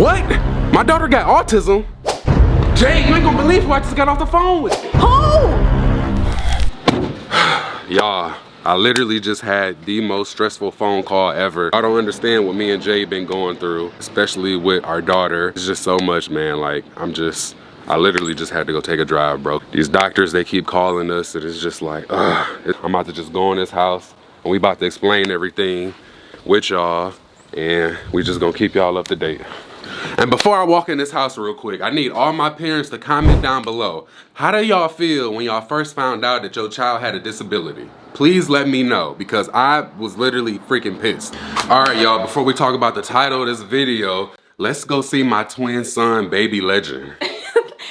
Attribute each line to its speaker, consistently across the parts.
Speaker 1: What? My daughter got autism? Jay, you ain't gonna believe who I just got off the phone with.
Speaker 2: Who?
Speaker 1: Y'all, I literally just had the most stressful phone call ever. I don't understand what me and Jay been going through, especially with our daughter. It's just so much, man. Like, I literally just had to go take a drive, bro. These doctors, they keep calling us, and it's just like, ugh. I'm about to just go in this house, and we about to explain everything with y'all, and we just gonna keep y'all up to date. And before I walk in this house real quick, I need all my parents to comment down below. How do y'all feel when y'all first found out that your child had a disability? Please let me know, because I was literally freaking pissed. All right, y'all, before we talk about the title of this video, let's go see my twin son, Baby Legend.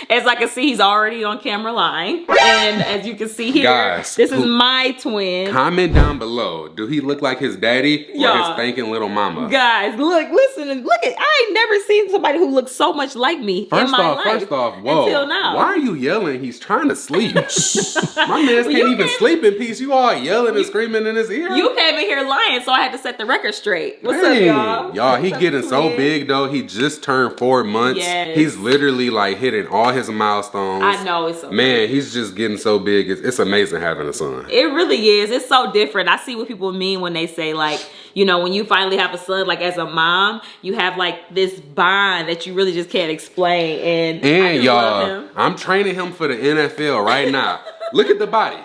Speaker 2: As I can see, he's already on camera lying. And as you can see here,
Speaker 1: guys,
Speaker 2: this is my twin.
Speaker 1: Comment down below. Do he look like his daddy or his spanking little mama?
Speaker 2: Guys, look, listen, look at, I ain't never seen somebody who looks so much like me in my life.
Speaker 1: First off, whoa.
Speaker 2: Until now.
Speaker 1: Why are you yelling? He's trying to sleep. My man can't even sleep in peace. You all yelling and screaming in his ear.
Speaker 2: You came in here lying, so I had to set the record straight. What's up, y'all?
Speaker 1: Y'all, he getting so big though. He just turned 4 months.
Speaker 2: Yes.
Speaker 1: He's literally like hitting all his milestones.
Speaker 2: I know, it's so
Speaker 1: man, he's just getting so big. It's amazing having a son.
Speaker 2: It really is. It's so different. I see what people mean when they say, like, you know, when you finally have a son, like as a mom, you have like this bond that you really just can't explain. And
Speaker 1: y'all, I'm training him for the NFL right now. Look at the body.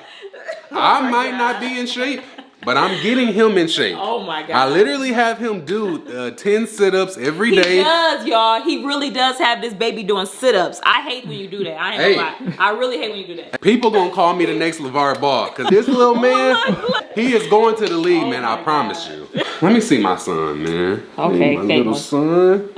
Speaker 1: I might not be in shape, but I'm getting him in shape.
Speaker 2: Oh my God.
Speaker 1: I literally have him do 10 sit-ups every day.
Speaker 2: He does, y'all. He really does have this baby doing sit-ups. I hate when you do that. I ain't gonna lie. I really hate when you do that.
Speaker 1: People gonna call me the next LeVar Ball, because this little man, he is going to the league, man. I promise you. Let me see my son, man.
Speaker 2: Okay,
Speaker 1: my little son.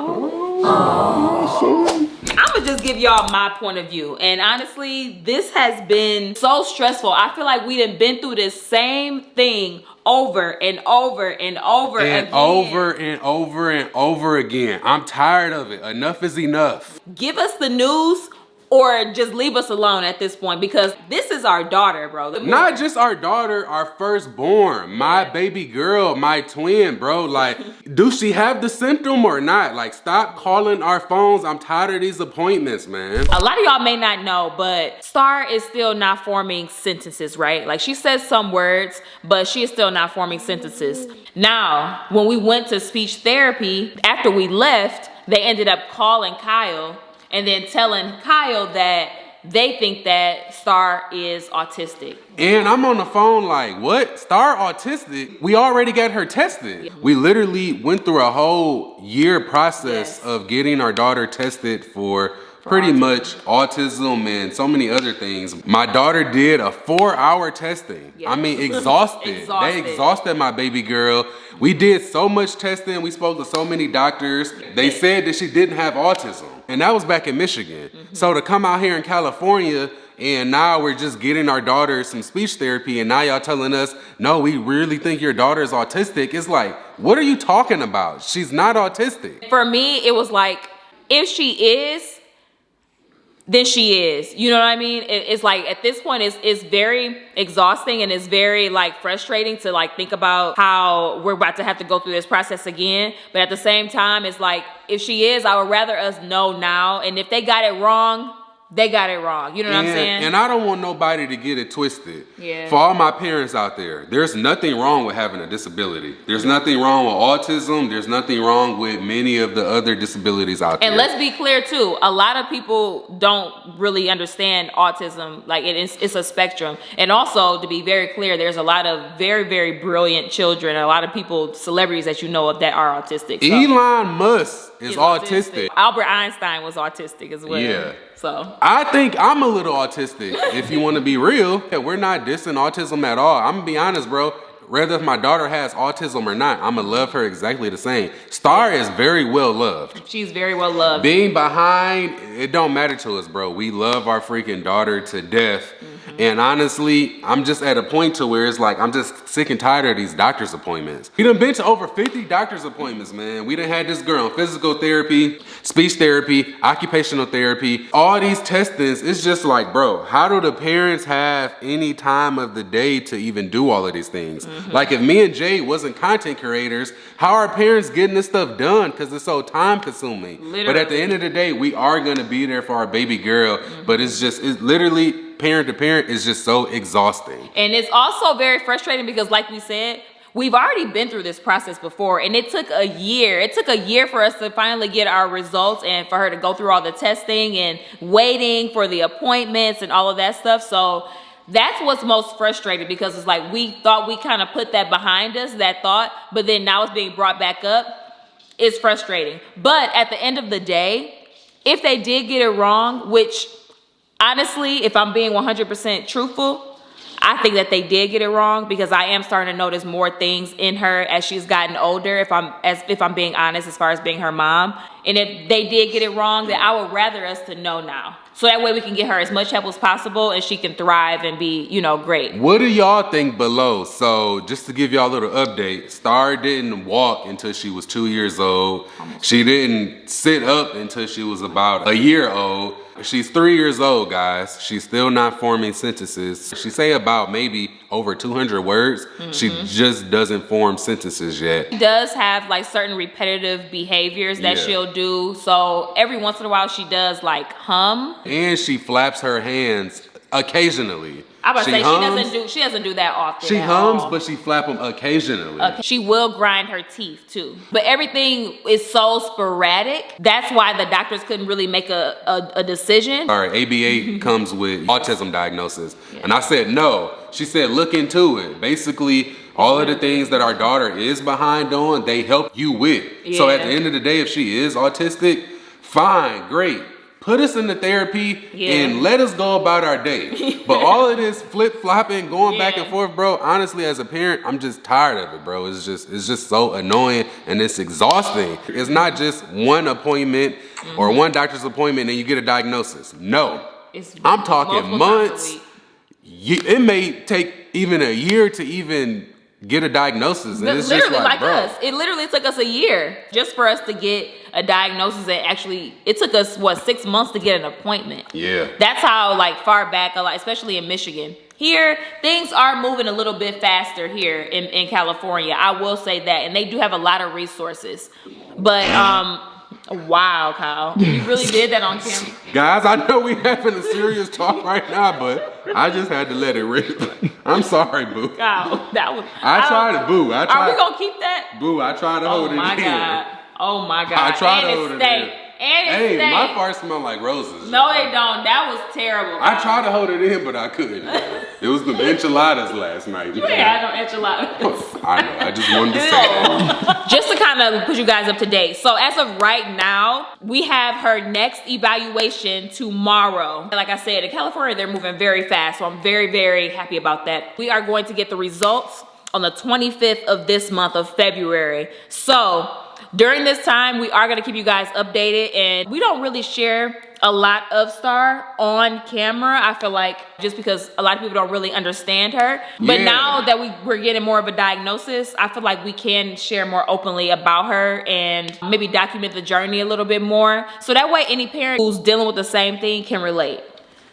Speaker 2: I'ma just give y'all my point of view, and honestly, this has been so stressful. I feel like we done been through this same thing over and over and over again.
Speaker 1: Over and over and over again. I'm tired of it. Enough is enough.
Speaker 2: Give us the news or just leave us alone at this point, because this is our daughter, bro.
Speaker 1: Not just our daughter, our firstborn, my baby girl, my twin, bro. Like, do she have the symptom or not? Like, stop calling our phones. I'm tired of these appointments, man.
Speaker 2: A lot of y'all may not know, but Star is still not forming sentences, right? Like, she says some words, but she is still not forming sentences. Now, when we went to speech therapy, after we left, they ended up calling Kyle and then telling Kyle that they think that Star is autistic.
Speaker 1: And I'm on the phone like, what? Star autistic? We already got her tested. Yeah. We literally went through a whole year process of getting our daughter tested for pretty much autism and so many other things. My daughter did a 4-hour testing. I mean, exhausted. They exhausted my baby girl. We did so much testing. We spoke to so many doctors. They said that she didn't have autism. And that was back in Michigan. So to come out here in California, and now we're just getting our daughter some speech therapy, and now y'all telling us, no, we really think your daughter is autistic. It's like, what are you talking about? She's not autistic.
Speaker 2: For me, it was like, if she is, then she is. You know what I mean? It's like, at this point, it's very exhausting, and it's very like frustrating to like think about how we're about to have to go through this process again. But at the same time, it's like, if she is, I would rather us know now. And if they got it wrong, they got it wrong. You know what I'm saying?
Speaker 1: And I don't want nobody to get it twisted.
Speaker 2: Yeah.
Speaker 1: For all my parents out there, there's nothing wrong with having a disability. There's nothing wrong with autism. There's nothing wrong with many of the other disabilities out there.
Speaker 2: And let's be clear too, a lot of people don't really understand autism. Like, it's a spectrum. And also, to be very clear, there's a lot of very, very brilliant children, a lot of people, celebrities that you know of that are autistic. So.
Speaker 1: Elon Musk is autistic.
Speaker 2: Albert Einstein was autistic as well. Yeah. So
Speaker 1: I think I'm a little autistic, if you want to be real. We're not dissing autism at all. I'm gonna be honest, bro. Whether if my daughter has autism or not, I'm gonna love her exactly the same. Star is very well loved.
Speaker 2: She's very well loved.
Speaker 1: Being behind, it don't matter to us, bro. We love our freaking daughter to death. And honestly, I'm just at a point to where it's like, I'm just sick and tired of these doctor's appointments. We done been to over 50 doctor's appointments, man. We done had this girl on physical therapy, speech therapy, occupational therapy, all these testings. It's just like, bro, how do the parents have any time of the day to even do all of these things? Like if me and Jay wasn't content creators, how are parents getting this stuff done? Because it's so time consuming.
Speaker 2: Literally.
Speaker 1: But at the end of the day, we are gonna be there for our baby girl. But it's literally parent to parent is just so exhausting.
Speaker 2: And it's also very frustrating because like we said, we've already been through this process before, and it took a year. It took a year for us to finally get our results and for her to go through all the testing and waiting for the appointments and all of that stuff. So that's what's most frustrating, because it's like we thought we kind of put that behind us, that thought, but then now it's being brought back up. It's frustrating. But at the end of the day, if they did get it wrong, which honestly, if I'm being 100% truthful, I think that they did get it wrong, because I am starting to notice more things in her as she's gotten older, if I'm being honest, as far as being her mom. And if they did get it wrong, then I would rather us to know now. So that way we can get her as much help as possible and she can thrive and be, you know, great.
Speaker 1: What do y'all think below? So just to give y'all a little update, Star didn't walk until she was 2 years old. She didn't sit up until she was about a year old. She's 3 years old, guys. She's still not forming sentences. She say about maybe over 200 words. She just doesn't form sentences yet.
Speaker 2: She does have like certain repetitive behaviors that she'll do. So every once in a while she does like hum.
Speaker 1: And she flaps her hands occasionally.
Speaker 2: I was about to say, she doesn't do that often.
Speaker 1: She hums, but she flap them occasionally.
Speaker 2: She will grind her teeth too. But everything is so sporadic. That's why the doctors couldn't really make a decision.
Speaker 1: All right, ABA comes with autism diagnosis. And I said no. She said look into it. Basically, all of the things that our daughter is behind on, they help you with. So at the end of the day, if she is autistic, fine, great. Put us into therapy and let us go about our day. But all of this flip-flopping, going back and forth, bro, honestly, as a parent, I'm just tired of it, bro. It's just so annoying and it's exhausting. It's not just one appointment or one doctor's appointment and you get a diagnosis. No. I'm talking months. It may take even a year to even get a diagnosis. And it's
Speaker 2: literally
Speaker 1: just like bro.
Speaker 2: us. It literally took us a year just for us to get a diagnosis. And actually, it took us, 6 months to get an appointment.
Speaker 1: Yeah.
Speaker 2: That's how like far back, especially in Michigan. Here, things are moving a little bit faster here in California. I will say that. And they do have a lot of resources. But, wow, Kyle. You really did that on camera.
Speaker 1: Guys, I know we having a serious talk right now, but I just had to let it rip. I'm sorry, boo.
Speaker 2: Kyle, that was...
Speaker 1: I tried to boo.
Speaker 2: Are we going to keep that?
Speaker 1: Boo, I tried to hold it in.
Speaker 2: Oh my God.
Speaker 1: I tried to hold it in.
Speaker 2: Hey,
Speaker 1: my farts smell like roses.
Speaker 2: No, they don't. That was terrible.
Speaker 1: I tried to hold it in, but I couldn't. It was the enchiladas last night.
Speaker 2: You ain't had no enchiladas.
Speaker 1: I know. I just wanted to say that.
Speaker 2: Just to kind of put you guys up to date. So as of right now, we have her next evaluation tomorrow. Like I said, in California, they're moving very fast. So I'm very, very happy about that. We are going to get the results on the 25th of this month of February. So during this time, we are going to keep you guys updated, and we don't really share a lot of Star on camera. I feel like just because a lot of people don't really understand her. But now that we're getting more of a diagnosis, I feel like we can share more openly about her and maybe document the journey a little bit more. So that way any parent who's dealing with the same thing can relate.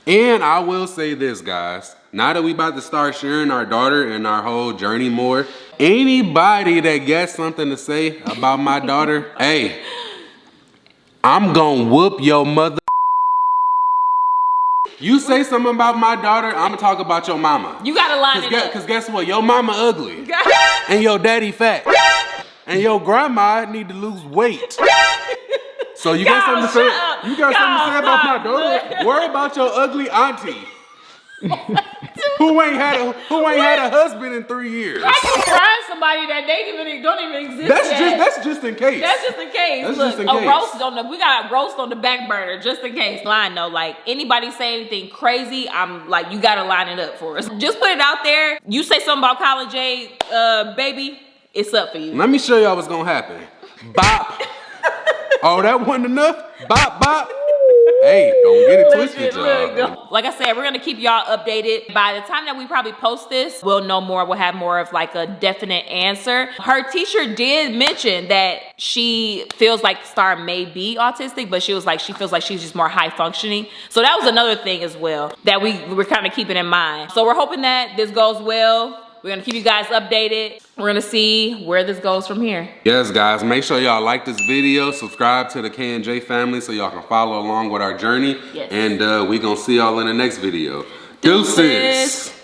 Speaker 1: And I will say this, guys. Now that we about to start sharing our daughter and our whole journey more, anybody that got something to say about my daughter, hey, I'm gonna whoop your mother. You say something about my daughter, I'm gonna talk about your mama.
Speaker 2: You gotta line it up.
Speaker 1: Cause guess what? Your mama ugly. And your daddy fat. And your grandma need to lose weight. So you got something to say? You got something to say about my daughter? Worry about your ugly auntie. who ain't had a husband in 3 years.
Speaker 2: I can find somebody that don't even exist.
Speaker 1: That's just in case.
Speaker 2: That's just in case.
Speaker 1: That's
Speaker 2: Look,
Speaker 1: just in case.
Speaker 2: We got a roast on the back burner just in case. Line though, like anybody say anything crazy, I'm like, you gotta line it up for us. Just put it out there. You say something about Colin J, baby, it's up for you.
Speaker 1: Let me show y'all what's gonna happen. Bop. Oh, that wasn't enough? Bop, bop. Hey, don't get it twisted, y'all.
Speaker 2: Like I said, we're gonna keep y'all updated. By the time that we probably post this, we'll know more. We'll have more of like a definite answer. Her teacher did mention that she feels like Star may be autistic, but she was like, she feels like she's just more high functioning. So that was another thing as well that we're kind of keeping in mind. So we're hoping that this goes well. We're gonna keep you guys updated. We're gonna see where this goes from here.
Speaker 1: Yes, guys, make sure y'all like this video, subscribe to the K&J family so y'all can follow along with our journey.
Speaker 2: Yes.
Speaker 1: And we gonna see y'all in the next video. Deuces.